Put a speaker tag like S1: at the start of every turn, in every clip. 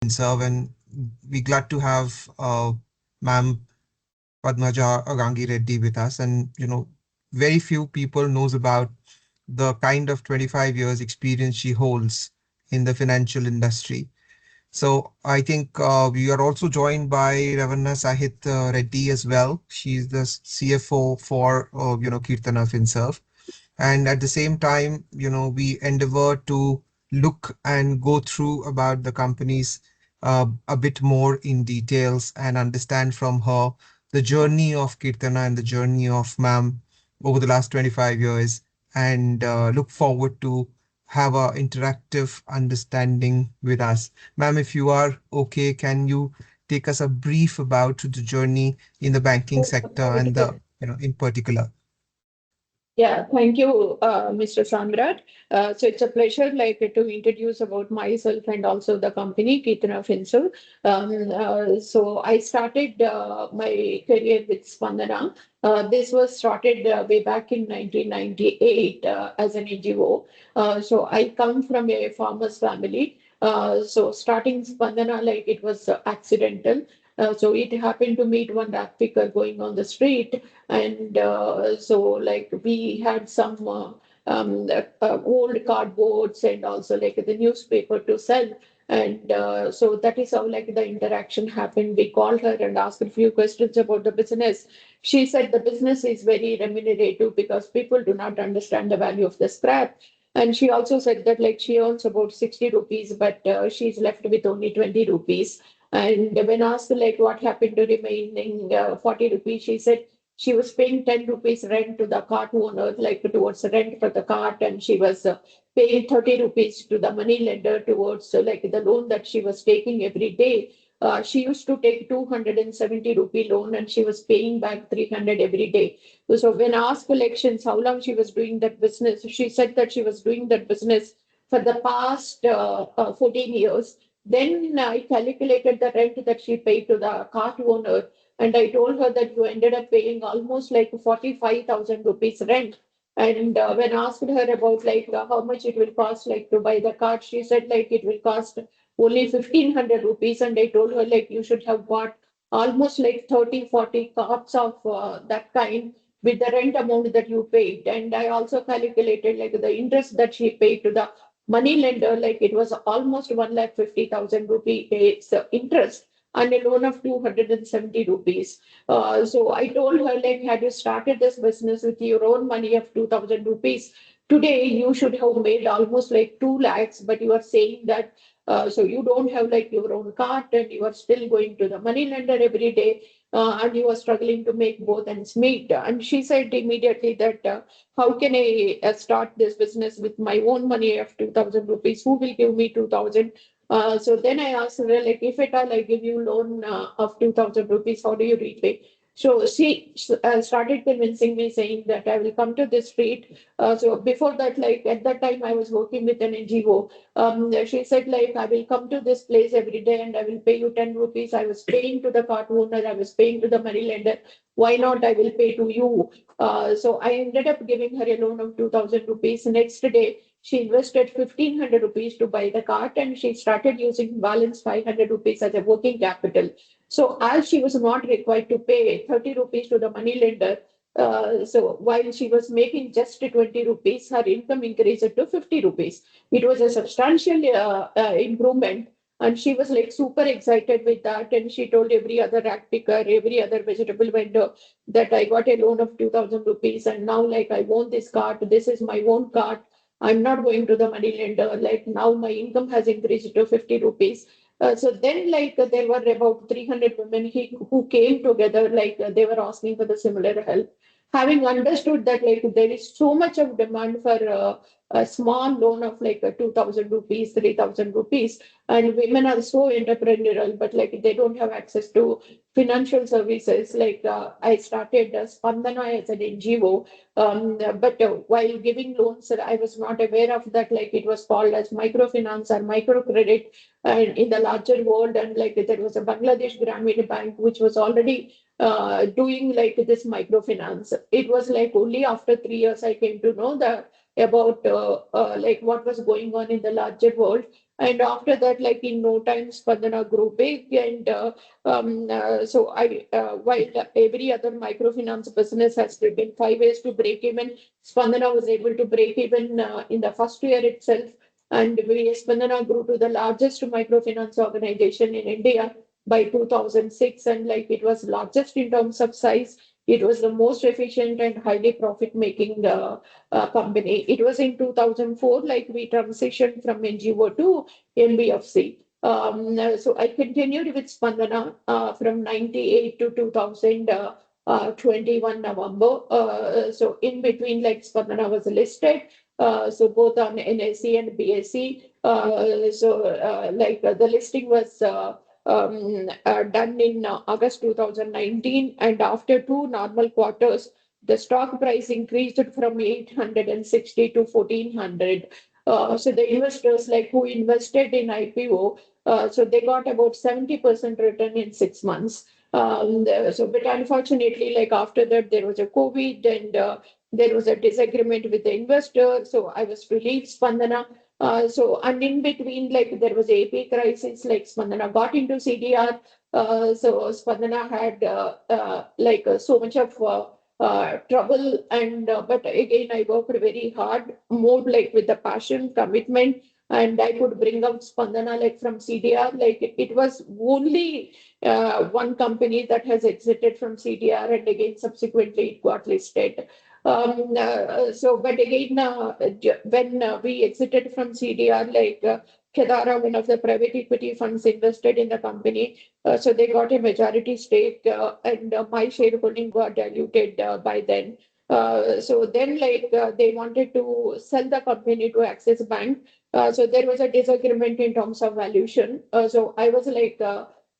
S1: Finserv, and we're glad to have Ma'am Padmaja Reddy with us. And very few people knows about the kind of 25 years experience she holds in the financial industry. So I think we are also joined by Revan Saahith Reddy as well. She's the CFO for Keertana Finserv. And at the same time, we endeavor to look and go through about the companies a bit more in details and understand from her the journey of Kirtana and the journey of Ma'am over the last 25 years, and look forward to have a interactive understanding with us. Ma'am, if you are okay, can you take us a brief about the journey in the banking sector and the, in particular?
S2: Yeah, thank you, Mr. Samrat. So it's a pleasure, like, to introduce about myself and also the company, Keertana Finserv. So I started my career with Spandana. This was started way back in 1998 as an NGO. So I come from a farmer's family. So starting Spandana, like, it was accidental. So it happened to meet one rag picker going on the street, and so like we had some old cardboards and also like the newspaper to sell. And so that is how like the interaction happened. We called her and asked a few questions about the business. She said the business is very remunerative because people do not understand the value of the scrap. And she also said that like she earns about 60 rupees, but she's left with only 20 rupees. And when asked like what happened to remaining 40 rupees, she said she was paying 10 rupees rent to the cart owner, like towards the rent for the cart, and she was paying 30 rupees to the money lender towards like the loan that she was taking every day. She used to take 270 rupee loan and she was paying back 300 every day. So when asked elections how long she was doing that business, she said that she was doing that business for the past 14 years. Then I calculated the rent that she paid to the cart owner, and I told her that you ended up paying almost like 45,000 rupees rent. And when asked her about like how much it will cost like to buy the cart, she said like it will cost only 1,500 rupees. And I told her like you should have bought almost like 30, 40 carts of that kind with the rent amount that you paid. And I also calculated like the interest that she paid to the money lender, like it was almost 1,50,000 rupees interest and a loan of 270 rupees. So I told her, like, had you started this business with your own money of 2,000 rupees, today you should have made almost like 2 lakhs, but you are saying that so you don't have like your own cart and you are still going to the money lender every day and you are struggling to make both ends meet. And she said immediately that how can I start this business with my own money of 2,000 rupees? Who will give me 2,000? So then I asked her, like, if at all I give you loan of 2,000 rupees, how do you repay? So she started convincing me, saying that I will come to this street. So before that, like at that time, I was working with an NGO. She said, like, I will come to this place every day and I will pay you 10 rupees. I was paying to the cart owner, I was paying to the money lender. Why not? I will pay to you. So I ended up giving her a loan of 2,000 rupees. Next day, she invested 1,500 rupees to buy the cart and she started using balance 500 rupees as a working capital. So as she was not required to pay 30 rupees to the money lender, so while she was making just 20 rupees, her income increased to 50 rupees. It was a substantial improvement. And she was like super excited with that. And she told every other rag picker, every other vegetable vendor that I got a loan of 2,000 rupees. And now, like, I own this cart. This is my own cart. I'm not going to the money lender. Like, now my income has increased to 50 rupees. So then, like, there were about 300 women who came together, like, they were asking for the similar help. Having understood that, like, there is so much of demand for a small loan of like 2,000 rupees, 3,000 rupees, and women are so entrepreneurial, but like they don't have access to financial services. Like I started Spandana as an NGO, but while giving loans, I was not aware of that. Like it was called as microfinance or microcredit, and in the larger world, and like there was a Bangladesh Grameen Bank which was already doing like this microfinance. It was like only after 3 years I came to know that about like what was going on in the larger world. And after that, like in no time, Spandana grew big. And so while every other microfinance business has taken 5 years to break even, Spandana was able to break even in the first year itself. And Spandana grew to the largest microfinance organization in India by 2006. And like it was largest in terms of size. It was the most efficient and highly profit making company. It was in 2004, like we transitioned from NGO to NBFC. So I continued with Spandana from 98 to 2021 November. So in between, like Spandana was listed, so both on NSE and BSE. The listing was done in August 2019, and after two normal quarters, the stock price increased from 860 to 1400. So the investors like who invested in IPO, so they got about 70% return in 6 months. But unfortunately, like after that, there was a COVID and there was a disagreement with the investor. So I was relieved Spandana. And in between, like there was a AP crisis, like Spandana got into CDR. So Spandana had so much of trouble, and but again I worked very hard, more like with the passion, commitment, and I could bring out Spandana like from CDR. Like it was only one company that has exited from CDR, and again subsequently it got listed. But again, when we exited from CDR, Kedara, one of the private equity funds, invested in the company. So they got a majority stake, and my shareholding got diluted by then. So then, they wanted to sell the company to Axis Bank. So there was a disagreement in terms of valuation. So I was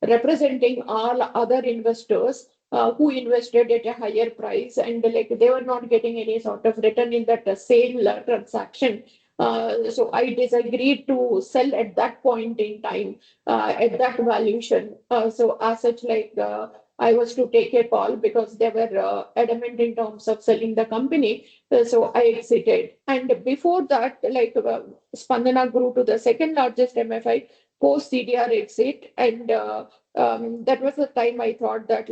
S2: representing all other investors who invested at a higher price, and like they were not getting any sort of return in that sale transaction. So I disagreed to sell at that point in time at that valuation. So as such, I was to take a call because they were adamant in terms of selling the company. So I exited. And before that, Spandana grew to the second largest MFI post CDR exit. And that was the time I thought that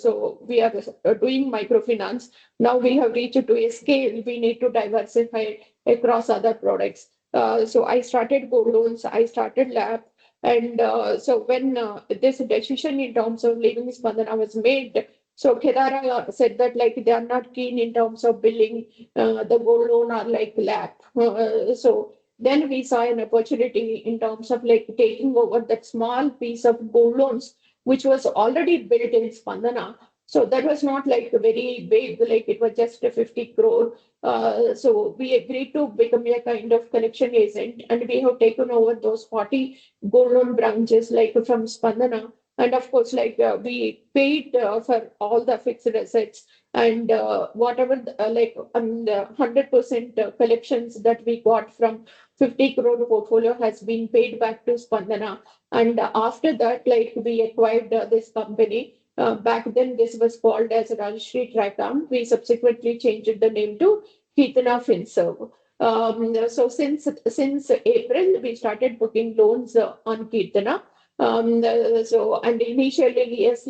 S2: so we are doing microfinance. Now we have reached to a scale, we need to diversify across other products. So I started gold loans, I started lab. And so when this decision in terms of leaving Spandana was made, so Kedara said that like they are not keen in terms of billing the gold loan or like lab. So then we saw an opportunity in terms of like taking over that small piece of gold loans, which was already built in Spandana. So that was not like very big, like it was just a 50 crore. So we agreed to become a kind of collection agent, and we have taken over those 40 gold loan branches like from Spandana. And of course, we paid for all the fixed assets, and whatever the 100% collections that we got from 50 crore portfolio has been paid back to Spandana. And after that, like we acquired this company. Back then, this was called as Rajshri Tricam. We subsequently changed the name to Keertana Finserv. So since April, we started booking loans on Keertana. And initially, yes,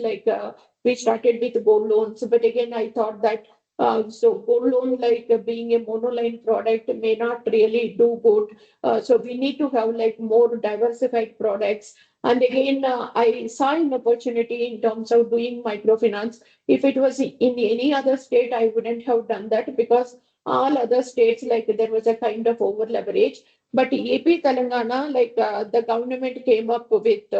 S2: we started with gold loans, but again, I thought that so gold loan, being a monoline product, may not really do good. So we need to have like more diversified products. And again, I saw an opportunity in terms of doing microfinance. If it was in any other state, I wouldn't have done that because all other states, like there was a kind of over leverage. But AP Telangana, the government came up with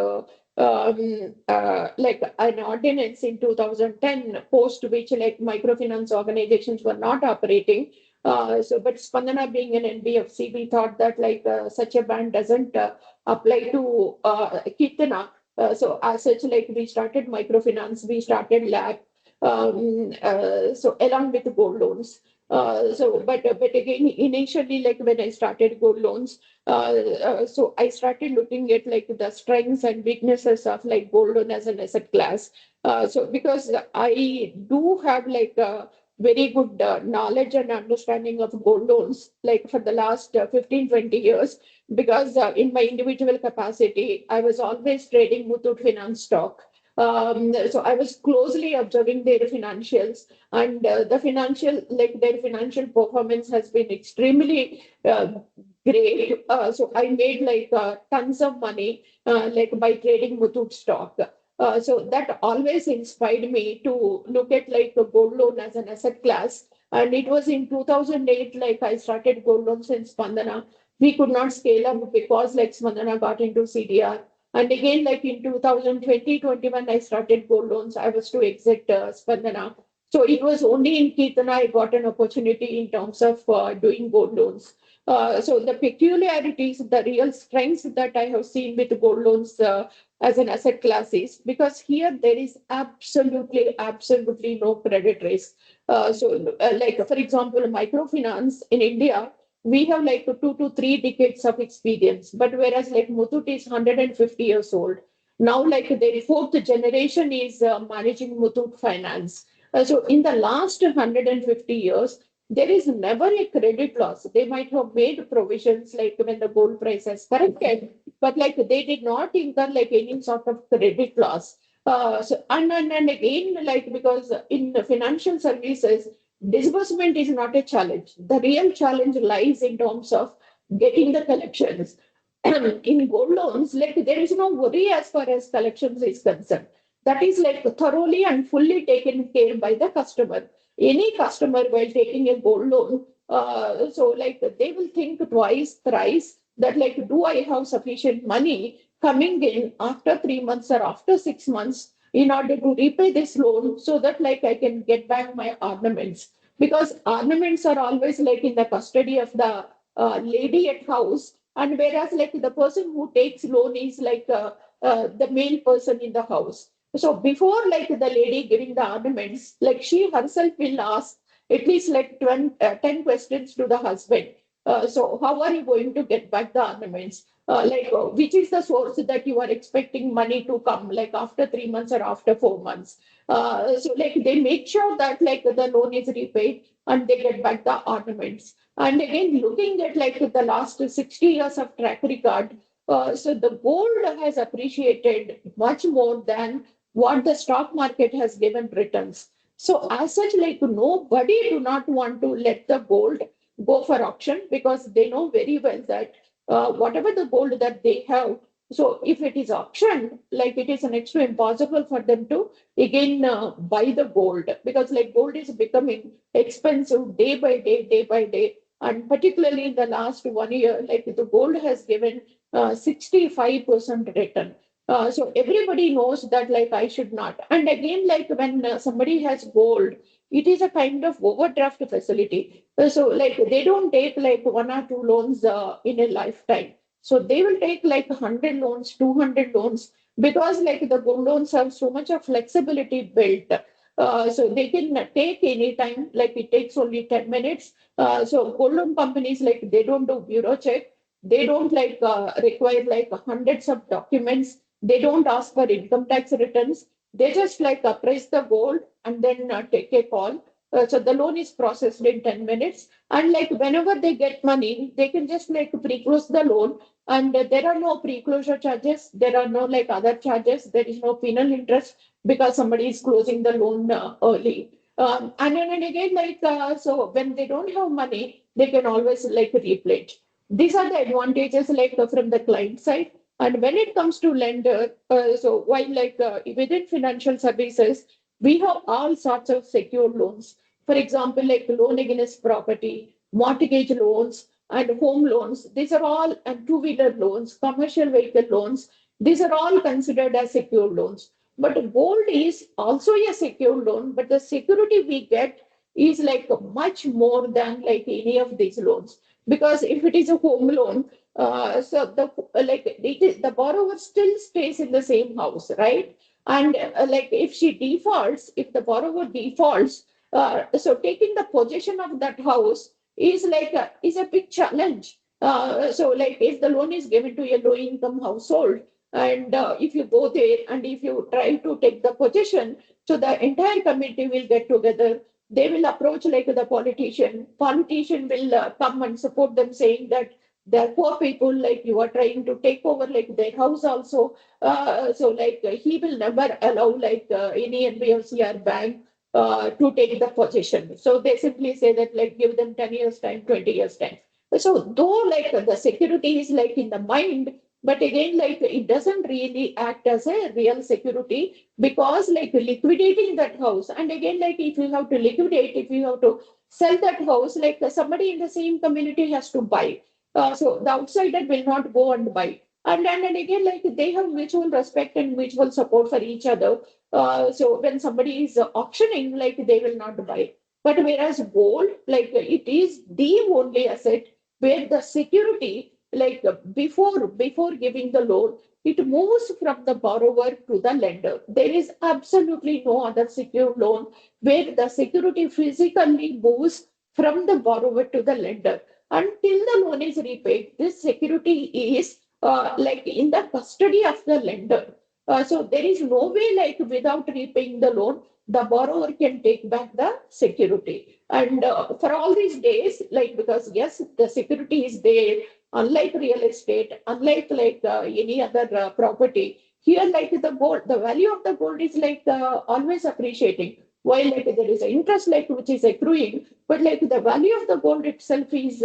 S2: like an ordinance in 2010, post which like microfinance organizations were not operating. But Spandana being an NBFC, we thought that such a ban doesn't apply to Keertana. So as such, like we started microfinance, we started lab, so along with gold loans. But again, initially, like when I started gold loans, so I started looking at like the strengths and weaknesses of like gold loan as an asset class. So because I do have very good knowledge and understanding of gold loans, like for the last 15, 20 years, because in my individual capacity, I was always trading Muthoot Finance stock. So I was closely observing their financials, and their financial performance has been extremely great. So I made tons of money by trading Muthoot stock. So that always inspired me to look at like a gold loan as an asset class. And it was in 2008, like I started gold loans in Spandana. We could not scale up because like Spandana got into CDR. And again, like in 2020, 21, I started gold loans. I was to exit Spandana. So it was only in Keertana I got an opportunity in terms of doing gold loans. So the peculiarities, the real strengths that I have seen with gold loans as an asset class is because here there is absolutely no credit risk. Like for example, microfinance in India, we have like 2 to 3 decades of experience, but whereas like Muthoot is 150 years old. Now, like their fourth generation is managing Muthoot Finance. So in the last 150 years, there is never a credit loss. They might have made provisions like when the gold price has corrected, but like they did not incur like any sort of credit loss. And again, like because in the financial services, disbursement is not a challenge. The real challenge lies in terms of getting the collections. In gold loans, like there is no worry as far as collections is concerned. That is like thoroughly and fully taken care by the customer. Any customer while taking a gold loan, so like they will think twice, thrice that like, do I have sufficient money coming in after 3 months or after 6 months in order to repay this loan so that like I can get back my ornaments because ornaments are always like in the custody of the lady at house and whereas like the person who takes loan is the male person in the house. So before like the lady giving the ornaments, like she herself will ask at least like 10 questions to the husband. So how are you going to get back the ornaments? Which is the source that you are expecting money to come, like after 3 months or after 4 months. So like they make sure that like the loan is repaid and they get back the ornaments. And again, looking at like the last 60 years of track record, so the gold has appreciated much more than what the stock market has given returns. So as such, like nobody do not want to let the gold go for auction because they know very well that whatever the gold that they have, so if it is auctioned, like it is next to impossible for them to again buy the gold because like gold is becoming expensive day by day. And particularly in the last 1 year, like the gold has given 65% return. So everybody knows that like I should not. And again, like when somebody has gold, it is a kind of overdraft facility. So like they don't take like 1 or 2 loans in a lifetime. So they will take like 100 loans, 200 loans because like the gold loans have so much of flexibility built. So they can take any time, like it takes only 10 minutes. So gold loan companies, like they don't do bureau check. They don't require like hundreds of documents. They don't ask for income tax returns. They just like appraise the gold and then take a call. So the loan is processed in 10 minutes. And like whenever they get money, they can just like pre-close the loan. And there are no pre-closure charges. There are no like other charges. There is no penal interest because somebody is closing the loan early. And then and again, so when they don't have money, they can always like replay. These are the advantages from the client side. And when it comes to lender, so while within financial services, we have all sorts of secure loans. For example, like loan against property, mortgage loans, and home loans. These are all and two-wheeler loans, commercial vehicle loans. These are all considered as secure loans. But gold is also a secure loan, but the security we get is like much more than like any of these loans. Because if it is a home loan, so the borrower still stays in the same house, right? And like if she defaults, if the borrower defaults, so taking the possession of that house is a big challenge. So like if the loan is given to a low income household, and if you go there and if you try to take the possession, so the entire community will get together they will approach like the politician. Politician will come and support them, saying that they're poor people, like you are trying to take over like their house also. So like he will never allow like any NBFC or bank to take the position. So they simply say that like give them 10 years time, 20 years time. So though like the security is like in the mind, but again like it doesn't really act as a real security, because like liquidating that house, and again like if you have to liquidate, if you have to sell that house, like somebody in the same community has to buy. So the outsider will not go and buy. And again, like they have mutual respect and mutual support for each other. So when somebody is auctioning, like they will not buy. But whereas gold, like it is the only asset where the security, like before giving the loan, it moves from the borrower to the lender. There is absolutely no other secure loan where the security physically moves from the borrower to the lender. Until the loan is repaid, this security is like in the custody of the lender. So there is no way, like without repaying the loan, the borrower can take back the security. And for all these days, like because yes, the security is there. Unlike real estate, unlike like any other property, here like the gold, the value of the gold is like always appreciating. While like there is an interest like which is accruing, but like the value of the gold itself is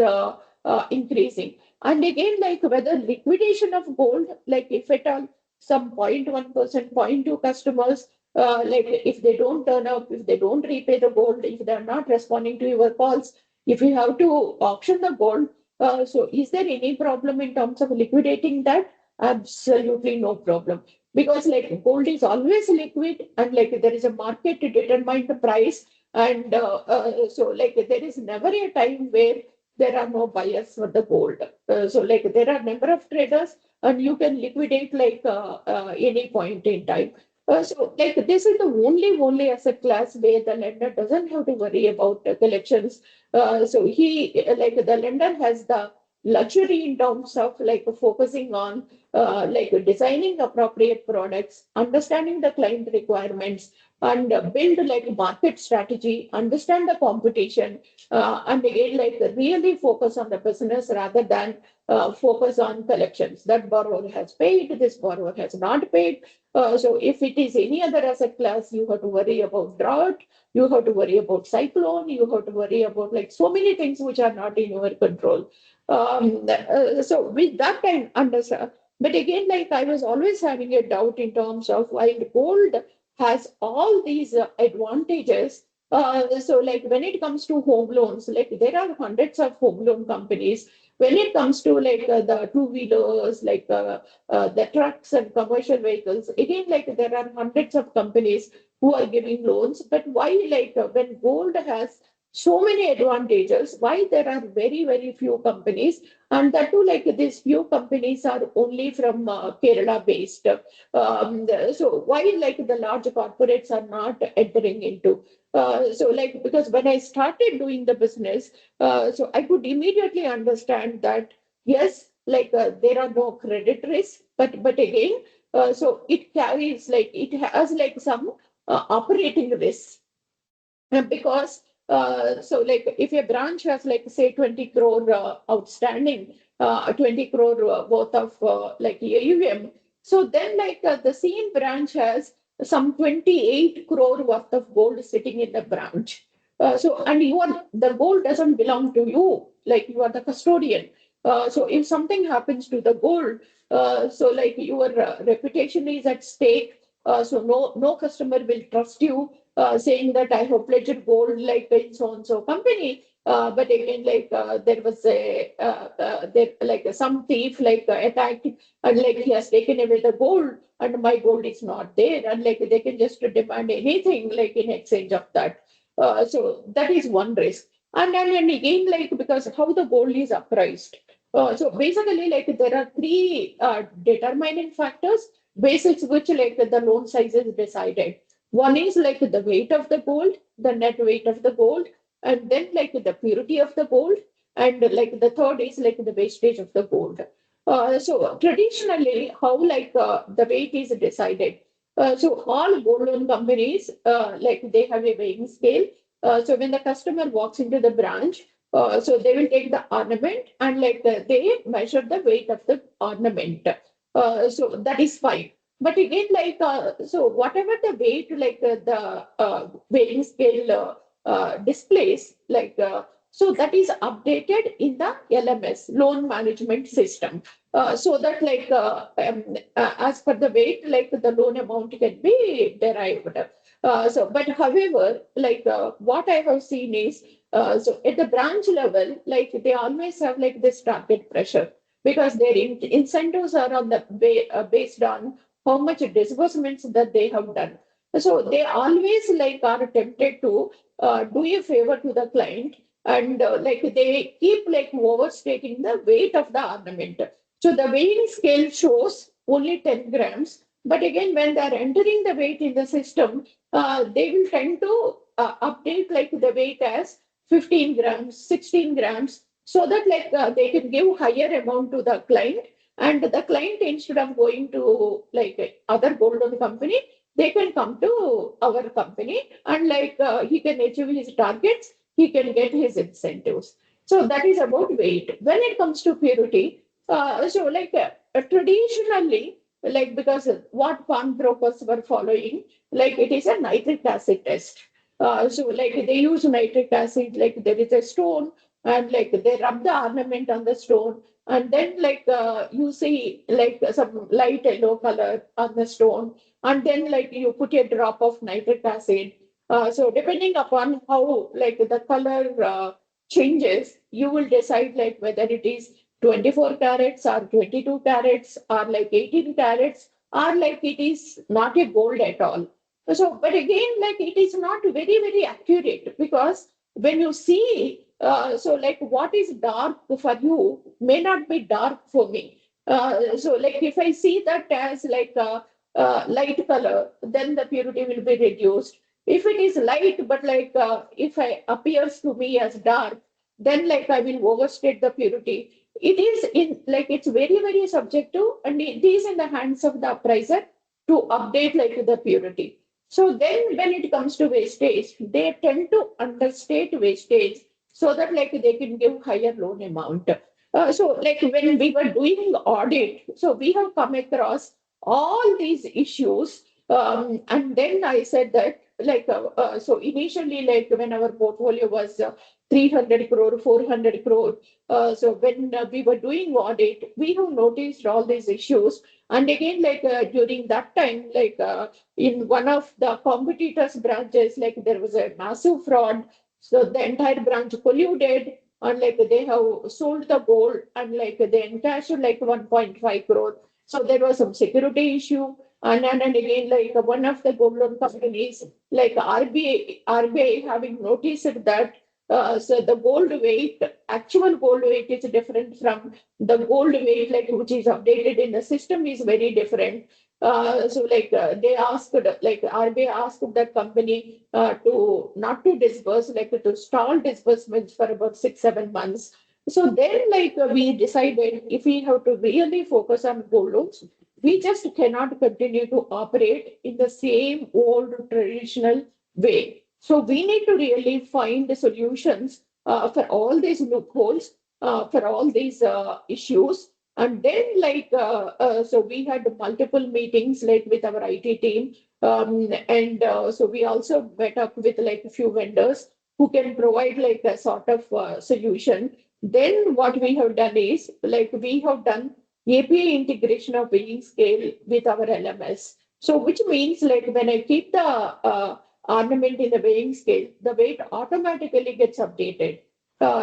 S2: increasing. And again, like whether liquidation of gold, like if at all some 0.1%, 0.2 customers, like if they don't turn up, if they don't repay the gold, if they're not responding to your calls, if you have to auction the gold, so is there any problem in terms of liquidating that? Absolutely no problem. Because like gold is always liquid, and like there is a market to determine the price. And so like there is never a time where there are no buyers for the gold. So like there are number of traders, and you can liquidate like any point in time. So like this is the only asset class where the lender doesn't have to worry about the collections. So he like the lender has the luxury in terms of like focusing on like designing appropriate products, understanding the client requirements, and build like market strategy, understand the competition, and again like really focus on the business rather than focus on collections. That borrower has paid, this borrower has not paid. So if it is any other asset class, you have to worry about drought, you have to worry about cyclone, you have to worry about like so many things which are not in your control. So with that kind understand, but again, like I was always having a doubt in terms of while gold has all these advantages. So like when it comes to home loans, like there are hundreds of home loan companies. When it comes to like the two wheelers, like the trucks and commercial vehicles, again like there are hundreds of companies who are giving loans. But why like when gold has so many advantages, why there are very few companies, and that too like these few companies are only from Kerala based. So why like the large corporates are not entering into? So like because when I started doing the business, so I could immediately understand that yes, like there are no credit risks, but again, so it carries like it has like some operating risks. Because so like if a branch has like say 20 crore outstanding, 20 crore worth of like AUM, so then like the same branch has some 28 crore worth of gold sitting in the branch. So and you are the gold doesn't belong to you, like you are the custodian. So if something happens to the gold, so like your reputation is at stake. So no customer will trust you, saying that I have pledged gold like in so and so company. But again, like there was a there like some thief like attacked, and like he has taken away the gold, and my gold is not there, and like they can just demand anything like in exchange of that. So that is one risk. And again, like because how the gold is appraised. So basically, like there are three determining factors basis which like the loan size is decided. One is like the weight of the gold, the net weight of the gold, and then like the purity of the gold, and like the third is like the wastage of the gold. So traditionally, how like the weight is decided. So all gold loan companies, like they have a weighing scale. So when the customer walks into the branch, so they will take the ornament and they measure the weight of the ornament. So that is fine. But again, so whatever the weight, the weighing scale displays, so that is updated in the LMS, loan management system. So that as per the weight, the loan amount can be derived. But however, what I have seen is, so at the branch level, they always have this target pressure because their incentives are on the based on how much disbursements that they have done. So they always are tempted to do a favor to the client, and they keep overstating the weight of the ornament. So the weighing scale shows only 10 grams, but again when they are entering the weight in the system, they will tend to update the weight as 15 grams, 16 grams, so that they can give higher amount to the client, and the client, instead of going to other gold loan company, they can come to our company, and he can achieve his targets, he can get his incentives. So that is about weight. When it comes to purity, traditionally, because what farm brokers were following, it is a nitric acid test. So they use nitric acid, there is a stone, and they rub the ornament on the stone, and then you see some light yellow color on the stone, and then you put a drop of nitric acid. So depending upon how the color changes, you will decide whether it is 24 carats or 22 carats or 18 carats, or it is not a gold at all. So, but again, it is not very, very accurate, because when you see, what is dark for you may not be dark for me. So, if I see that as a light color, then the purity will be reduced. If it is light, but if I appears to me as dark, then I will overstate the purity. It is in it's very, very subjective, and it is in the hands of the appraiser to update the purity. So then when it comes to wastage, they tend to understate wastage so that they can give higher loan amount. So when we were doing audit, so we have come across all these issues. And then I said that so initially when our portfolio was 300 crore, 400 crore. So when we were doing audit, we have noticed all these issues. And again, during that time, in one of the competitors' branches, there was a massive fraud. So the entire branch colluded, and they have sold the gold, and they encashed 1.5 crore. So there was some security issue. And again, one of the gold loan companies, RBI having noticed that so the gold weight, actual gold weight is different from the gold weight, which is updated in the system is very different. They asked, RBI asked that company to not to disburse, to stall disbursements for about 6, 7 months. So then, we decided if we have to really focus on gold loans, we just cannot continue to operate in the same old traditional way. So we need to really find the solutions for all these loopholes, for all these issues. And then, so we had multiple meetings with our IT team. And so we also met up with a few vendors who can provide a sort of solution. Then what we have done is we have done API integration of weighing scale with our LMS. So which means when I keep the ornament in the weighing scale, the weight automatically gets updated.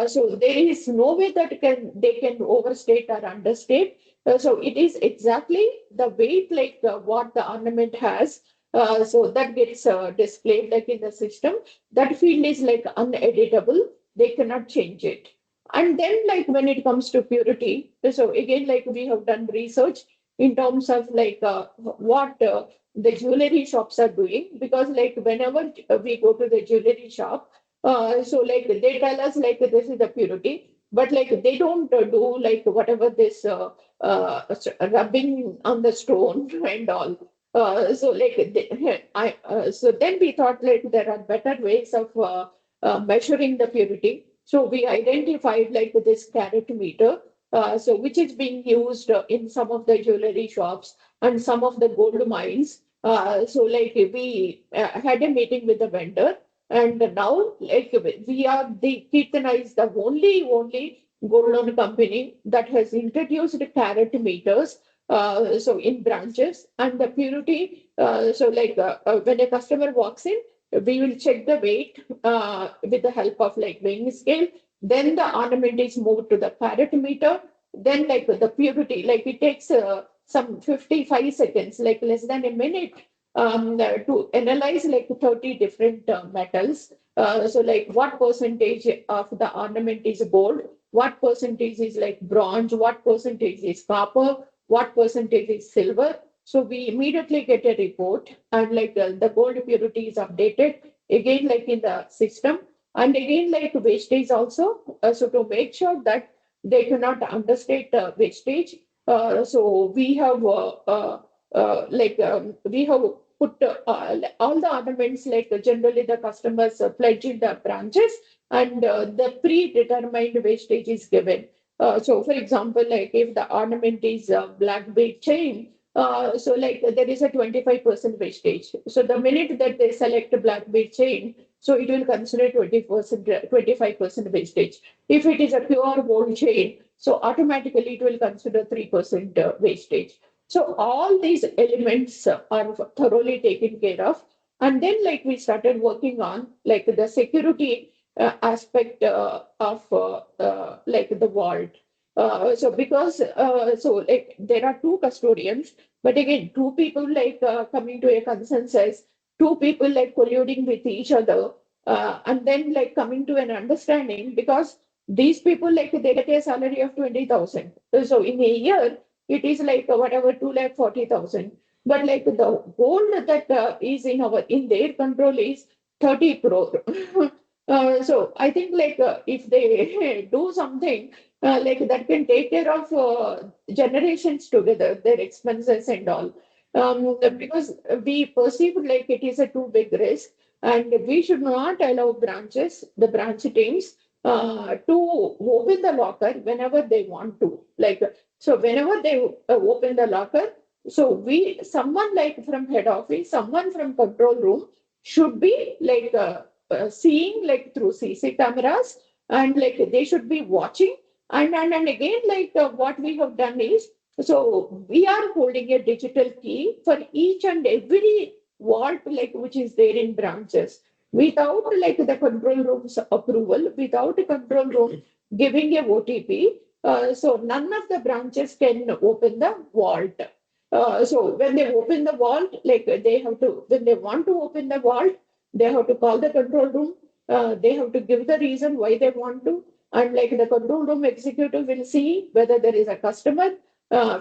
S2: So there is no way that they can overstate or understate. So it is exactly the weight what the ornament has. So that gets displayed in the system. That field is uneditable. They cannot change it. And then when it comes to purity, so again we have done research in terms of what the jewelry shops are doing, because whenever we go to the jewelry shop, so they tell us this is the purity, but they don't do whatever this rubbing on the stone and all. So so then we thought there are better ways of measuring the purity. So we identified like this carat meter, so which is being used in some of the jewelry shops and some of the gold mines. So like we had a meeting with the vendor, and now like we are the Keertana is the only gold loan company that has introduced carat meters. So in branches and the purity. So like when a customer walks in, we will check the weight with the help of like weighing scale. Then the ornament is moved to the carat meter. Then like the purity, like it takes some 55 seconds, like less than a minute, to analyze like 30 different metals. So like what percentage of the ornament is gold, what percentage is like bronze, what percentage is copper, what percentage is silver. So we immediately get a report, and like the gold purity is updated again like in the system, and again like wastage also. So to make sure that they cannot understate wastage. So we have we have put all the ornaments, like generally the customers pledge in the branches, and the predetermined wastage is given. So for example, like if the ornament is a black bead chain, so like there is a 25% wastage. So the minute that they select a black bead chain, so it will consider 20%, 25% wastage. If it is a pure gold chain, so automatically it will consider 3% wastage. So all these elements are thoroughly taken care of. And then like we started working on like the security aspect of like the vault. So because so like there are two custodians, but again two people like coming to a consensus, two people like colluding with each other, and then like coming to an understanding, because these people like they get a salary of 20,000. So in a year it is like whatever 2,40,000. But like the gold that is in their control is 30 crore. So I think like if they do something like that can take care of generations together, their expenses and all. Because we perceive like it is a too big risk, and we should not allow the branch teams, to open the locker whenever they want to. Like so, whenever they open the locker, so someone like from head office, someone from control room should be like seeing like through CC cameras, and like they should be watching. And again, like what we have done is, so we are holding a digital key for each and every vault, like which is there in branches, without like the control room's approval, without a control room giving a OTP. So none of the branches can open the vault. So when they open the vault, like they have to, when they want to open the vault, they have to call the control room. They have to give the reason why they want to, and like the control room executive will see whether there is a customer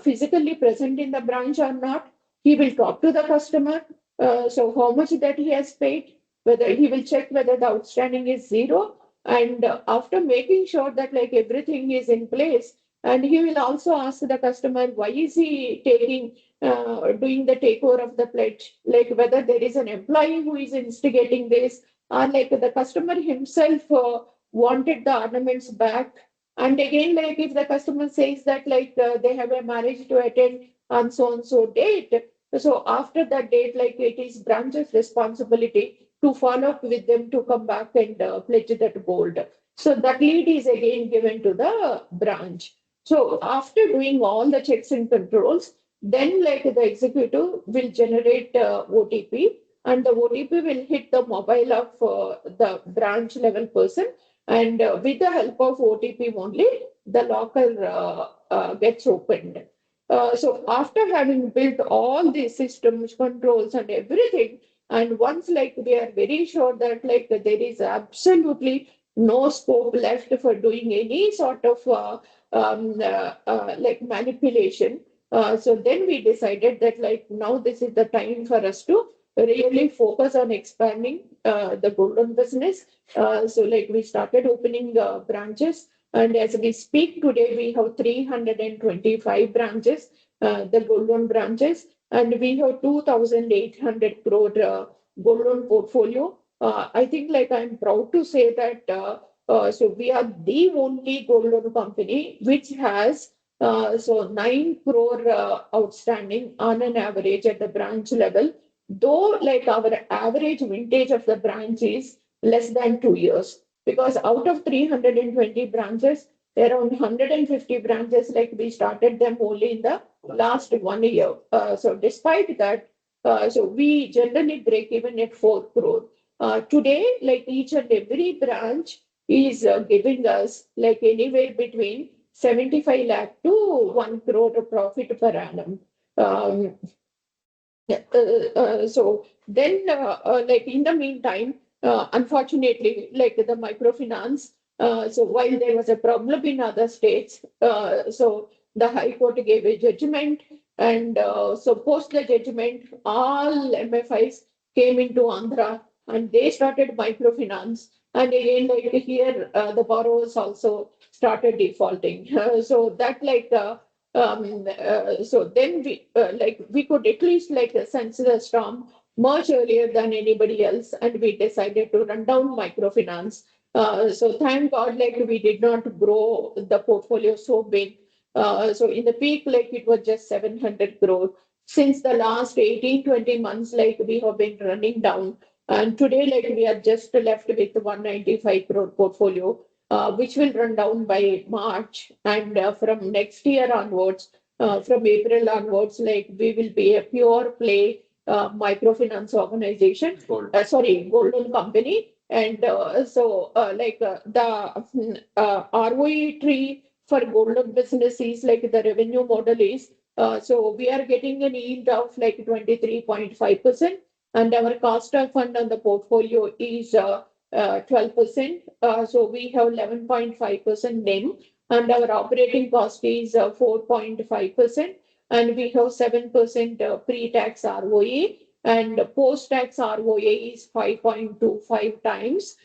S2: physically present in the branch or not. He will talk to the customer. So how much that he has paid, whether he will check whether the outstanding is zero, and after making sure that like everything is in place, and he will also ask the customer why is he doing the takeover of the pledge, like whether there is an employee who is instigating this, or like the customer himself wanted the ornaments back. And again, like if the customer says that like they have a marriage to attend on so and so date, so after that date, like it is branch's responsibility to follow up with them to come back and pledge that gold. So that lead is again given to the branch. So after doing all the checks and controls, then like the executive will generate OTP, and the OTP will hit the mobile of the branch level person, and with the help of OTP only, the locker gets opened. So after having built all these systems, controls, and everything, and once like we are very sure that like there is absolutely no scope left for doing any sort of like manipulation. So then we decided that like now this is the time for us to really focus on expanding the golden business. So like we started opening branches, and as we speak today, we have 325 branches, the gold loan branches, and we have 2,800 crore gold loan portfolio. I think like I'm proud to say that so we are the only gold loan company which has 9 crore outstanding on an average at the branch level, though like our average vintage of the branch is less than 2 years. Because out of 320 branches, around 150 branches, like we started them only in the last 1 year. So despite that, so we generally break even at 4 crore. Today, like each and every branch is giving us like anywhere between 75 lakh to 1 crore of profit per annum. Um, yeah, so then, like in the meantime, unfortunately, like the microfinance, so while there was a problem in other states, so the High Court gave a judgment, and so post the judgment, all MFIs came into Andhra and they started microfinance. And again, like here, the borrowers also started defaulting. So that like so then we like we could at least like sense the storm much earlier than anybody else, and we decided to run down microfinance. So thank God, like we did not grow the portfolio so big. So in the peak, like it was just 700 crore. Since the last 18, 20 months, like we have been running down. And today, like we are just left with 195 crore portfolio, which will run down by March. And from next year onwards, from April onwards, like we will be a pure play microfinance organization. Sorry, gold loan company. And the ROE tree for gold loan business is like the revenue model is. So we are getting an yield of like 23.5%, and our cost of fund on the portfolio is 12%. So we have 11.5% NIM, and our operating cost is 4.5%, and we have 7% pre-tax ROE, and post-tax ROA is 5.25 times.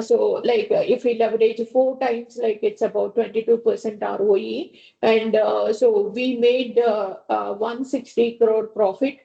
S2: So like if we leverage 4 times, like it's about 22% ROE. And so we made 160 crore profit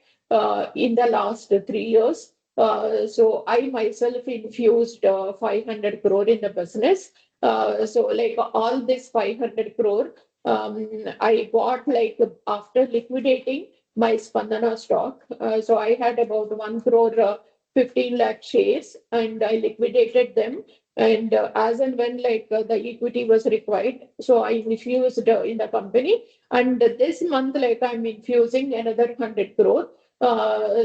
S2: in the last 3 years. So I myself infused 500 crore in the business. So like all this 500 crore, I got like after liquidating my Spandana stock. So I had about 1 crore 15 lakh shares, and I liquidated them. And as and when like the equity was required, so I infused in the company. And this month, like I'm infusing another 100 crore.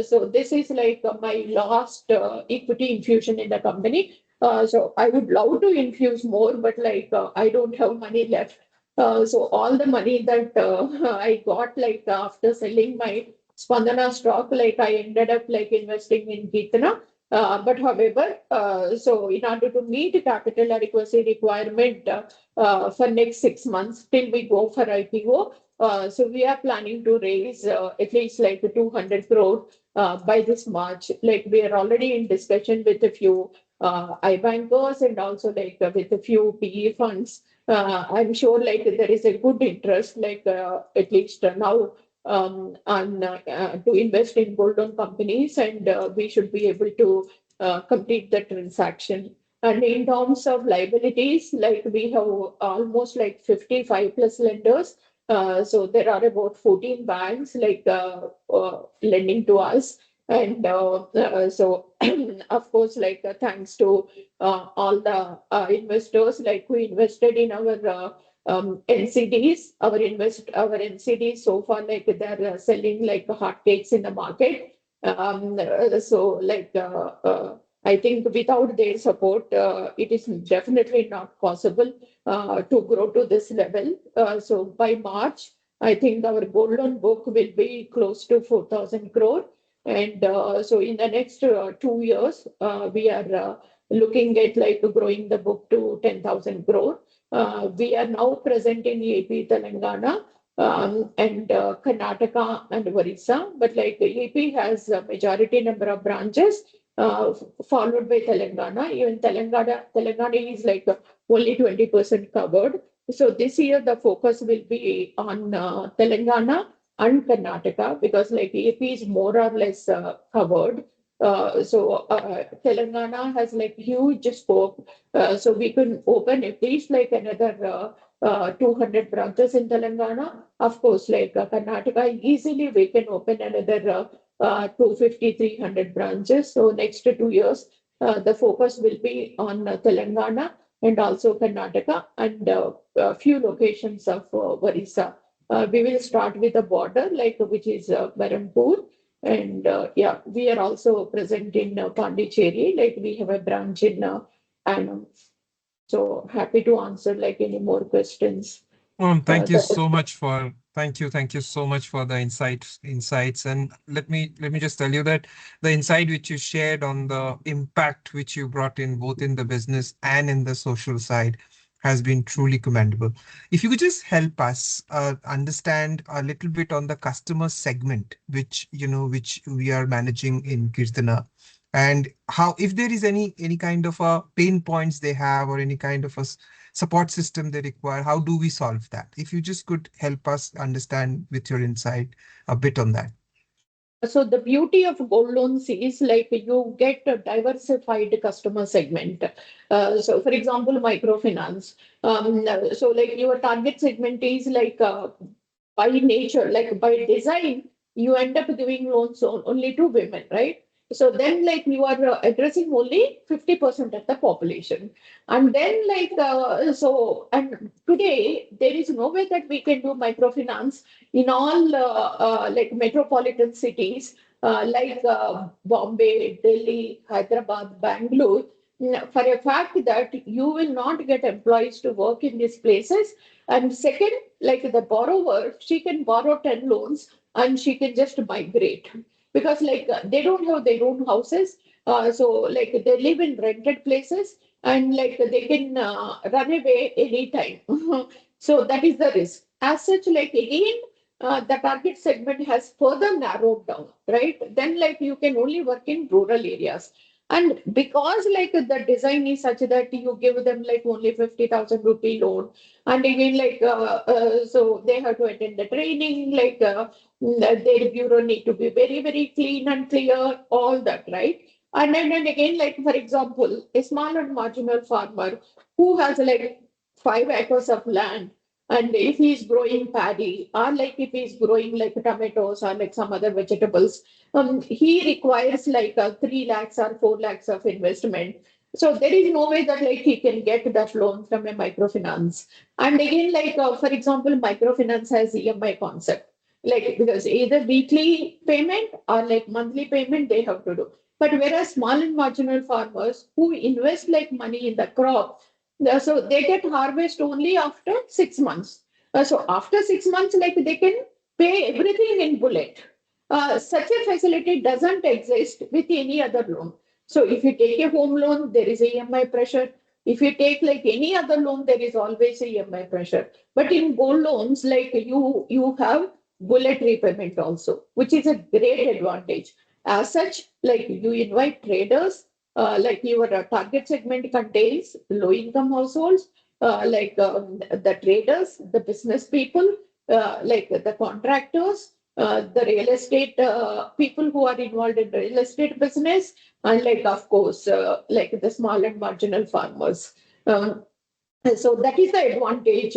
S2: So this is like my last equity infusion in the company. So I would love to infuse more, but like I don't have money left. So all the money that I got like after selling my Spandana stock, like I ended up like investing in Keertana. But however, so in order to meet the capital adequacy requirement for next 6 months till we go for IPO, so we are planning to raise at least like 200 crore by this March. Like we are already in discussion with a few iBankers and also like with a few PE funds. I'm sure like there is a good interest, like at least now on to invest in gold loan companies, and we should be able to complete the transaction. And in terms of liabilities, like we have almost like 55 plus lenders. So there are about 14 banks like lending to us. And so, of course, like thanks to all the investors, like who invested in our NCDs, our NCDs so far, like they're selling like hotcakes in the market. So, like I think without their support, it is definitely not possible to grow to this level. So by March, I think our gold loan book will be close to 4,000 crore. And so in the next 2 years, we are looking at like growing the book to 10,000 crore. We are now present in AP, Telangana, and Karnataka and Orissa, but like AP has a majority number of branches, followed by Telangana. Even Telangana is like only 20% covered. So this year the focus will be on Telangana and Karnataka, because like AP is more or less covered. Telangana has like huge scope. So we can open at least like another 200 branches in Telangana. Of course, like Karnataka, easily we can open another 250, 300 branches. So next 2 years, the focus will be on Telangana and also Karnataka and a few locations of Orissa. We will start with the border, like which is Berhampur. And yeah, we are also present in Pondicherry, like we have a branch in Annam. So happy to answer like any more questions.
S1: Thank you
S2: That is
S1: so much for thank you so much for the insights. And let me just tell you that the insight which you shared on the impact which you brought in both in the business and in the social side has been truly commendable. If you could just help us understand a little bit on the customer segment which which we are managing in Kirtana, and how, if there is any kind of a pain points they have or any kind of a support system they require, how do we solve that? If you just could help us understand with your insight a bit on that.
S2: So the beauty of gold loans is like you get a diversified customer segment. So for example, microfinance. So like your target segment is like by nature, like by design, you end up giving loans only to women, right? So then like you are addressing only 50% of the population. And then like, and today there is no way that we can do microfinance in all like metropolitan cities like Bombay, Delhi, Hyderabad, Bangalore, for a fact that you will not get employees to work in these places. And second, like the borrower, she can borrow 10 loans and she can just migrate because like they don't have their own houses. So like they live in rented places and like they can run away anytime. So that is the risk. As such, like again, the target segment has further narrowed down, right? Then, like, you can only work in rural areas. And because, like, the design is such that you give them, like, only 50,000 rupee loan, and again, like, so they have to attend the training, like, their bureau need to be very, very clean and clear, all that, right? And then again, like, for example, a small and marginal farmer who has, like, 5 acres of land and if he's growing paddy, or like if he's growing like tomatoes or like some other vegetables, he requires like 3 lakhs or 4 lakhs of investment. So there is no way that like he can get that loan from a microfinance. And again, like for example, microfinance has EMI concept, like because either weekly payment or like monthly payment they have to do. But whereas small and marginal farmers who invest like money in the crop, so they get harvest only after 6 months. So after 6 months, like they can pay everything in bullet. Such a facility doesn't exist with any other loan. So if you take a home loan, there is a EMI pressure. If you take like any other loan, there is always a EMI pressure. But in gold loans, like you have bullet repayment also, which is a great advantage. As such, like you invite traders like your target segment contains low income households, like the traders, the business people, like the contractors, the real estate people who are involved in real estate business, and like, of course, like the small and marginal farmers. Um, so that is the advantage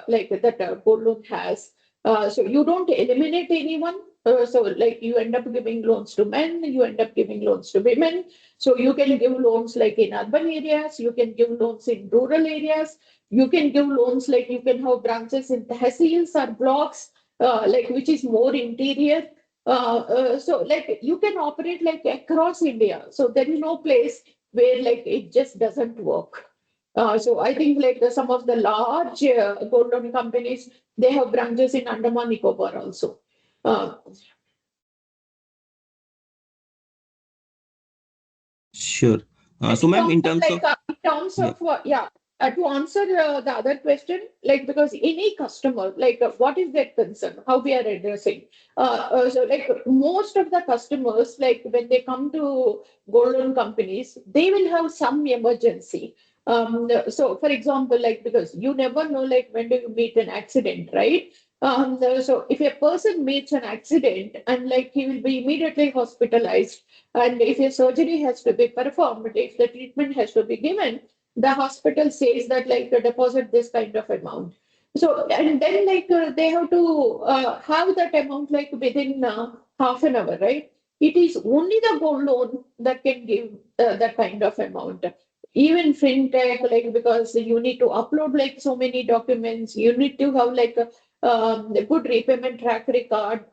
S2: like that gold loan has. So you don't eliminate anyone. So like you end up giving loans to men, you end up giving loans to women. So you can give loans like in urban areas, you can give loans in rural areas, you can give loans like you can have branches in tehsils or blocks, like which is more interior. So like you can operate like across India. So there is no place where like it just doesn't work. So I think like some of the large gold loan companies, they have branches in Andaman Nicobar also. Uh,
S3: Sure.
S2: and
S3: So,
S2: in
S3: ma'am,
S2: terms
S3: in
S2: of
S3: terms
S2: like,
S3: of,
S2: in terms
S3: yeah,
S2: of yeah, to answer the other question, like because any customer, like what is their concern, how we are addressing. So like most of the customers, like when they come to gold loan companies, they will have some emergency. So for example, like because you never know, like when do you meet an accident, right? So if a person meets an accident and like he will be immediately hospitalized, and if a surgery has to be performed, if the treatment has to be given, the hospital says that like deposit this kind of amount. So and then like they have to have that amount like within half an hour, right? It is only the gold loan that can give that kind of amount. Even fintech, like because you need to upload like so many documents, you need to have like a good repayment track record,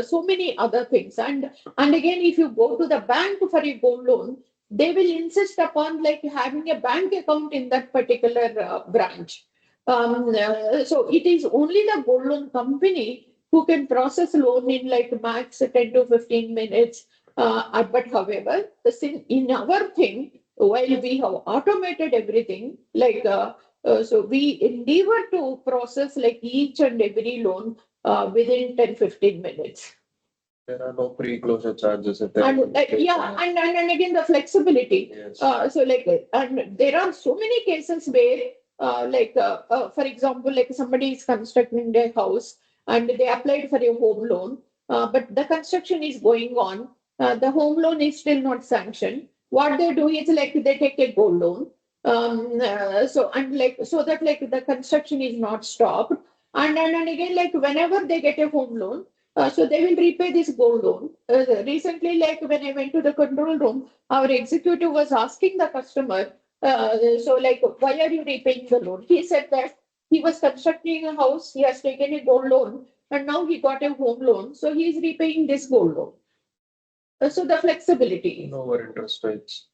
S2: so many other things. And again, if you go to the bank for a gold loan, they will insist upon like having a bank account in that particular branch. So it is only the gold loan company who can process loan in like max 10 to 15 minutes. But however, in our thing, while we have automated everything, like so we endeavor to process like each and every loan within 10-15 minutes.
S3: There are no pre-closure charges if
S2: And yeah, and again the flexibility.
S3: Yes.
S2: So like, and there are so many cases where, for example, like somebody is constructing their house and they applied for a home loan, but the construction is going on. The home loan is still not sanctioned. What they do is like they take a gold loan. So and like so that like the construction is not stopped. And again, like whenever they get a home loan, so they will repay this gold loan. Recently, like when I went to the control room, our executive was asking the customer, so like, why are you repaying the loan? He said that he was constructing a house, he has taken a gold loan, and now he got a home loan, so he is repaying this gold loan. So the flexibility.
S3: Lower interest rates.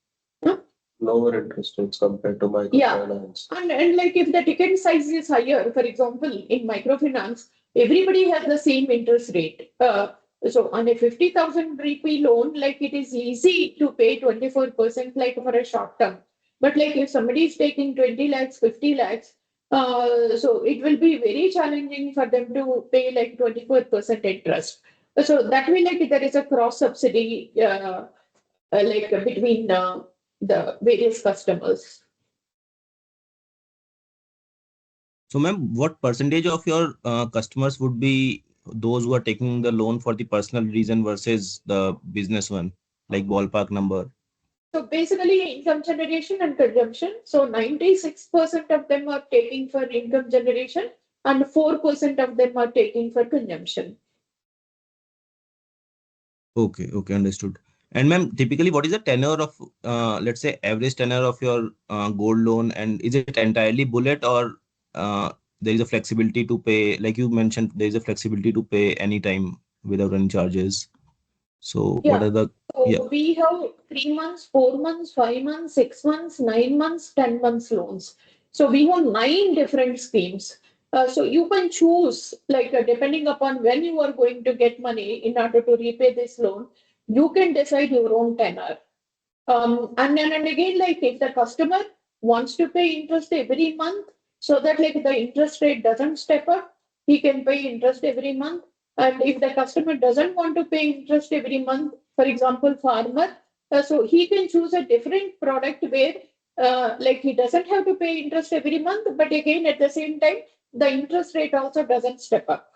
S2: Huh?
S3: Lower interest rates compared to microfinance.
S2: And like if the ticket size is higher, for example, in microfinance, everybody has the same interest rate. So on a 50,000 rupee loan, like it is easy to pay 24% like for a short term. But like if somebody is taking 20 lakhs, 50 lakhs, so it will be very challenging for them to pay like 24% interest. So that way, like there is a cross subsidy, between the various customers.
S4: So, ma'am, what percentage of your customers would be those who are taking the loan for the personal reason versus the business one, like ballpark number?
S2: So basically, income generation and consumption. So 96% of them are taking for income generation, and 4% of them are taking for consumption.
S4: Okay, okay, understood. And ma'am, typically, what is the tenure of, let's say, average tenure of your gold loan, and is it entirely bullet or there is a flexibility to pay? Like you mentioned, there is a flexibility to pay anytime without any charges. So, what
S2: Yeah.
S4: are the, yeah,
S2: So we have 3 months, 4 months, 5 months, 6 months, 9 months, 10 months loans. So we have 9 different schemes. So you can choose, like depending upon when you are going to get money in order to repay this loan, you can decide your own tenor. And again, like if the customer wants to pay interest every month, so that like the interest rate doesn't step up, he can pay interest every month. And if the customer doesn't want to pay interest every month, for example, farmer, so he can choose a different product where, like he doesn't have to pay interest every month, but again at the same time, the interest rate also doesn't step up.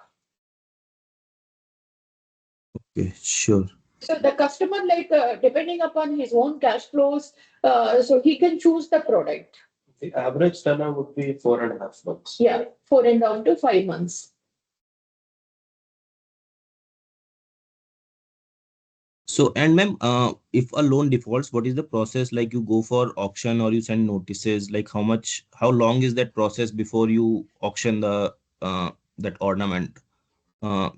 S4: okay, sure.
S2: So the customer, like depending upon his own cash flows, so he can choose the product.
S3: The average tenor would be 4.5 months.
S2: Yeah, 4.5 to 5 months.
S4: So, and ma'am, if a loan defaults, what is the process? Like you go for auction or you send notices? Like how long is that process before you auction the that ornament? Uh,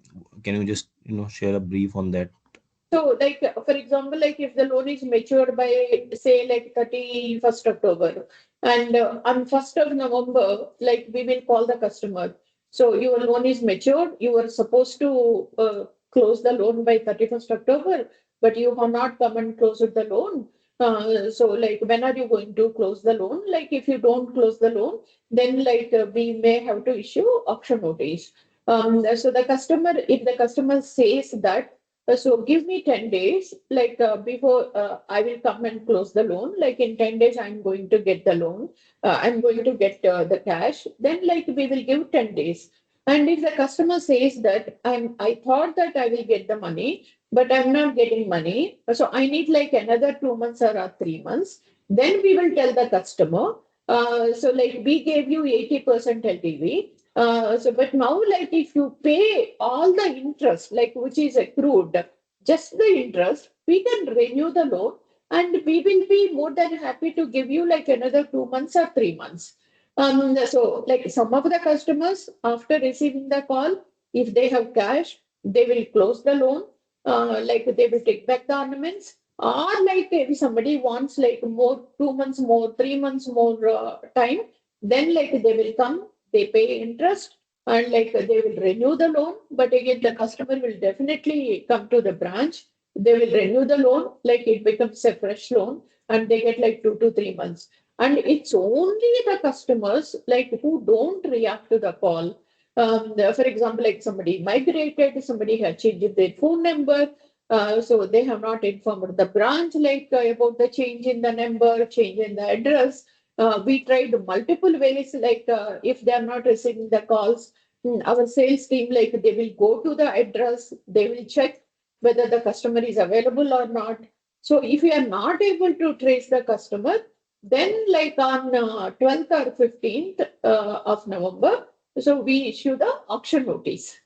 S4: can you just share a brief on that?
S2: So, like for example, like if the loan is matured by say like 31st October, and on 1st of November, like we will call the customer. So your loan is matured. You were supposed to close the loan by 31st October, but you have not come and closed the loan. So like when are you going to close the loan? Like if you don't close the loan, then like we may have to issue auction notice. So the customer, if the customer says that, so give me 10 days, like before I will come and close the loan. Like in 10 days, I'm going to get the loan. I'm going to get the cash. Then like we will give 10 days. And if the customer says that I thought that I will get the money, but I'm not getting money, so I need like another 2 months or 3 months, then we will tell the customer. So like we gave you 80% LTV. So but now like if you pay all the interest, like which is accrued, just the interest, we can renew the loan and we will be more than happy to give you like another 2 months or 3 months. So like some of the customers, after receiving the call, if they have cash, they will close the loan, like they will take back the ornaments, or like if somebody wants like more 2 months more, 3 months more time, then like they will come, they pay interest, and like they will renew the loan. But again, the customer will definitely come to the branch. They will renew the loan, like it becomes a fresh loan, and they get like 2 to 3 months. And it's only the customers like who don't react to the call. For example, like somebody migrated, somebody had changed their phone number, so they have not informed the branch like about the change in the number, change in the address. We tried multiple ways, like if they are not receiving the calls, our sales team like they will go to the address, they will check whether the customer is available or not. So if you are not able to trace the customer, then like on 12th or 15th of November, so we issue the auction notice.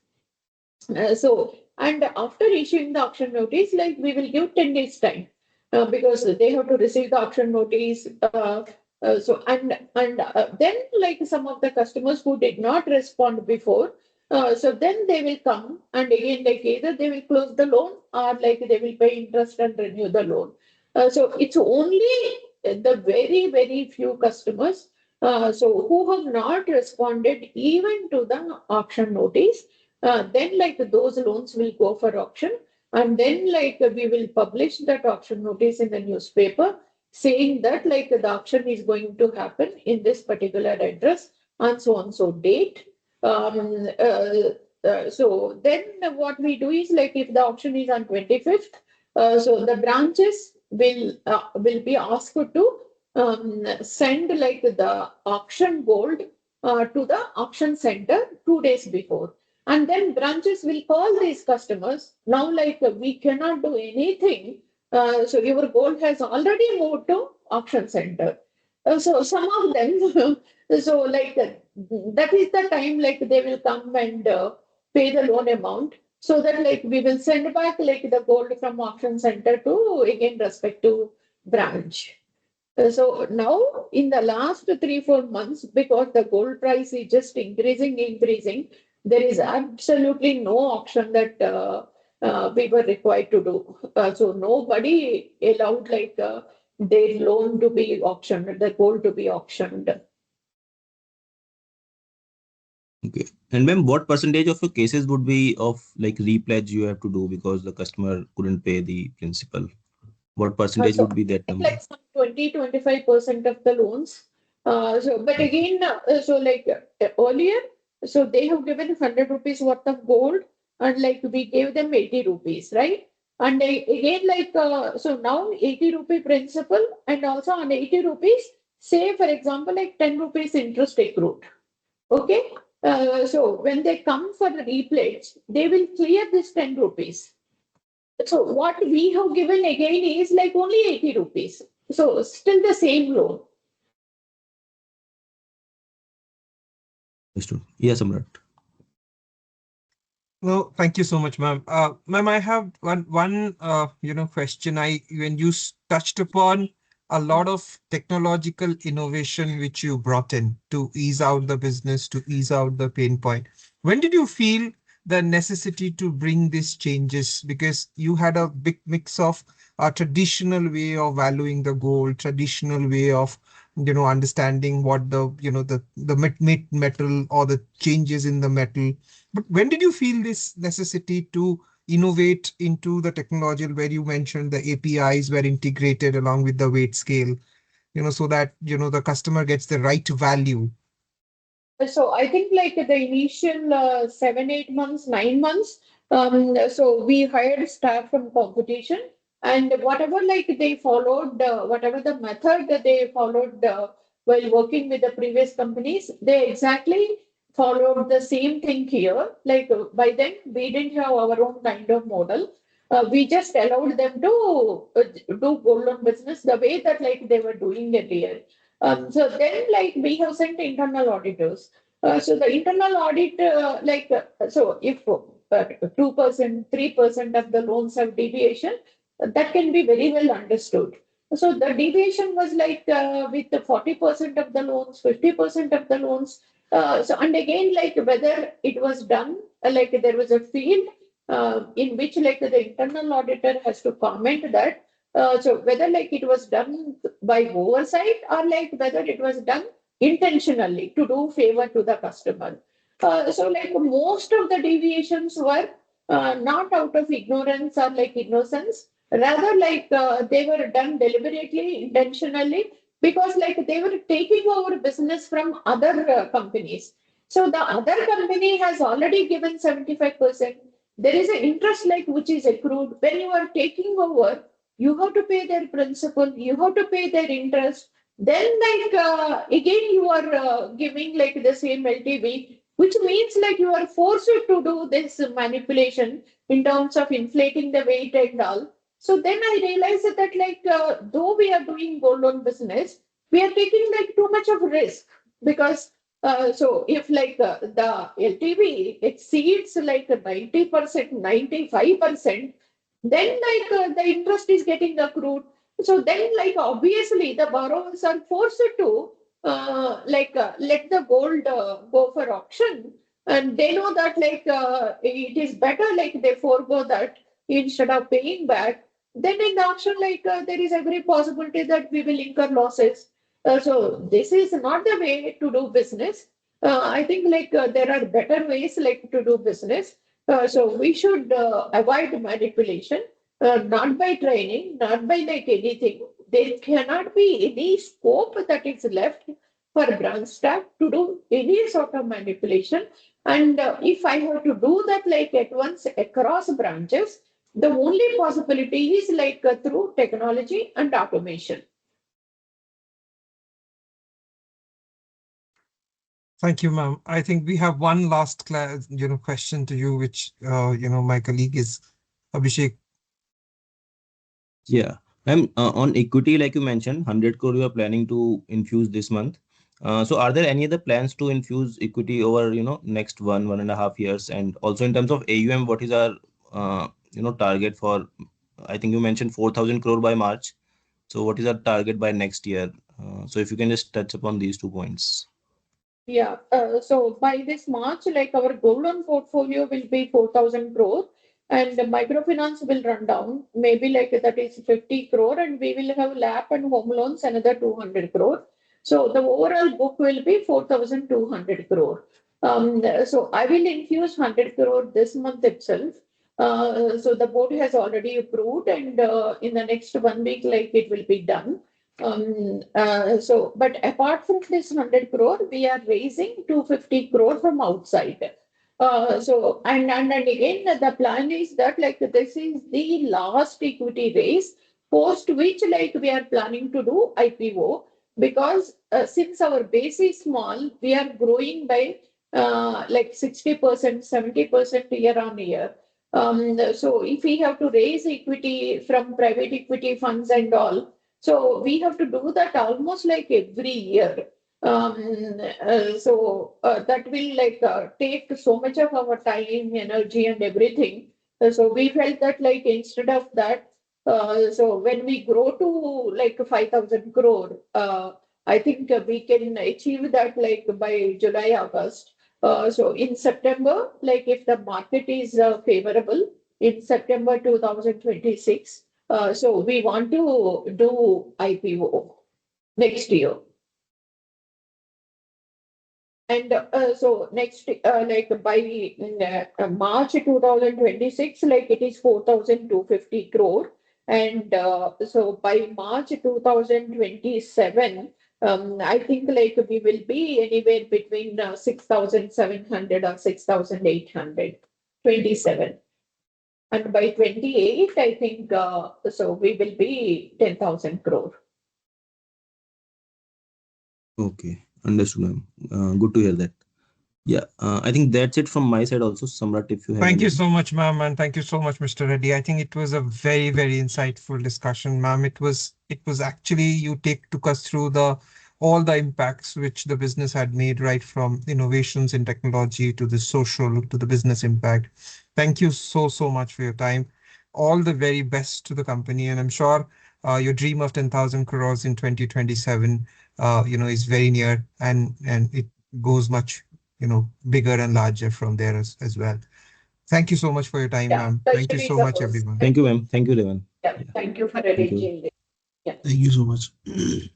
S2: And after issuing the auction notice, like we will give 10 days time because they have to receive the auction notice. Then like some of the customers who did not respond before, so then they will come and again like either they will close the loan or like they will pay interest and renew the loan. So it's only the very few customers so who have not responded even to the auction notice, then like those loans will go for auction, and then like we will publish that auction notice in the newspaper saying that like the auction is going to happen in this particular address on so and so date. So then what we do is like if the auction is on 25th, so the branches will be asked to send like the auction gold to the auction center 2 days before. And then branches will call these customers. Now, like we cannot do anything. So your gold has already moved to auction center. So some of them, so like that is the time like they will come and pay the loan amount. So that like we will send back like the gold from auction center to again respective branch. So now in the last 3 4 months, because the gold price is just increasing, there is absolutely no auction that we were required to do. So nobody allowed like their loan to be auctioned, the gold to be auctioned.
S4: Okay. And ma'am, what percentage of your cases would be of like repledge you have to do because the customer couldn't pay the principal? What percentage
S2: So
S4: would be that number?
S2: like some 20 to 25% of the loans. But again, so like earlier, so they have given 100 rupees worth of gold, and like we gave them 80 rupees, right? And again, like so now 80 rupee principal, and also on 80 rupees, say for example, like 10 rupees interest accrued. Okay. So when they come for the repledge, they will clear this 10 rupees. So what we have given again is like only 80 rupees. So still the same loan.
S4: Understood. Yes, Samrat.
S1: No, thank you so much, ma'am. Ma'am, I have one question. When you touched upon a lot of technological innovation which you brought in to ease out the business, to ease out the pain point. When did you feel the necessity to bring these changes? Because you had a big mix of a traditional way of valuing the gold, traditional way of understanding what the metal or the changes in the metal. But when did you feel this necessity to innovate into the technology where you mentioned the APIs were integrated along with the weight scale, so that, the customer gets the right value?
S2: So I think like the initial 7 8 months, 9 months. So we hired staff from competition, and whatever like they followed, whatever the method that they followed while working with the previous companies, they exactly followed the same thing here. Like by then, we didn't have our own kind of model. We just allowed them to do gold loan business the way that like they were doing earlier. So then, like we have sent internal auditors. So the internal audit, so if 2%, 3% of the loans have deviation, that can be very well understood. So the deviation was like with the 40% of the loans, 50% of the loans. And again, like whether it was done, like there was a field in which like the internal auditor has to comment that. So whether like it was done by oversight or like whether it was done intentionally to do favor to the customer. So like most of the deviations were not out of ignorance or like innocence, rather like they were done deliberately, intentionally, because like they were taking over business from other companies. So the other company has already given 75%. There is an interest like which is accrued. When you are taking over, you have to pay their principal, you have to pay their interest. Then like again you are giving like the same LTV, which means like you are forced to do this manipulation in terms of inflating the weight and all. So then I realized that like though we are doing gold loan business, we are taking like too much of risk because so if like the LTV exceeds like 90%, 95%, then like the interest is getting accrued. So then like obviously the borrowers are forced to let the gold go for auction, and they know that like it is better like they forego that instead of paying back. Then in the auction, like there is every possibility that we will incur losses. So this is not the way to do business. I think like there are better ways like to do business. So we should avoid manipulation, not by training, not by like anything. There cannot be any scope that is left for branch staff to do any sort of manipulation. And if I have to do that like at once across branches, the only possibility is like through technology and automation.
S1: Thank you, ma'am. I think we have one last question to you, which my colleague is Abhishek.
S4: Yeah. On equity, like you mentioned, 100 crore you are planning to infuse this month. So are there any other plans to infuse equity over, next 1.5 years? And also in terms of AUM, what is our, target for, I think you mentioned 4,000 crore by March. So what is our target by next year? So if you can just touch upon these 2 points.
S2: Yeah. So by this March, like our gold loan portfolio will be 4,000 crore, and the microfinance will run down. Maybe like that is 50 crore, and we will have LAP and home loans another 200 crore. So the overall book will be 4,200 crore. So I will infuse 100 crore this month itself. So the board has already approved, and in the next 1 week, like it will be done. But apart from this 100 crore, we are raising 250 crore from outside. And again, the plan is that like this is the last equity raise, post which like we are planning to do IPO, because since our base is small, we are growing by like 60%, 70% year on year. So if we have to raise equity from private equity funds and all, so we have to do that almost like every year. That will like take so much of our time, energy, and everything. So we felt that like instead of that, so when we grow to like 5,000 crore, I think we can achieve that like by July, August. So in September, like if the market is favorable, in September 2026. So we want to do IPO next year. And so next, like by March 2026, like it is 4,250 crore. And so by March 2027, I think like we will be anywhere between 6,700 or 6,827. And by 28, I think so we will be 10,000 crore.
S4: Okay, understood, ma'am. Good to hear that. Yeah, I think that's it from my side also. Samrat, if you have
S1: Thank you
S4: anything.
S1: so much, ma'am, and thank you so much, Mr. Reddy. I think it was a very, very insightful discussion, ma'am. It was actually you took us through the all the impacts which the business had made, right from innovations in technology to the social to the business impact. Thank you so much for your time. All the very best to the company, and I'm sure your dream of 10,000 crores in 2027, is very near, and it goes much, bigger and larger from there as well. Thank you so much for your time,
S2: Yeah,
S1: ma'am. Thank
S2: pleasure
S1: you
S2: is
S1: so much,
S2: ours.
S1: everyone.
S4: Thank you, ma'am. Thank you, Revan.
S2: Yeah,
S4: Yeah,
S2: thank you for
S4: thank you.
S2: arranging this. Yeah.
S5: Thank you so much.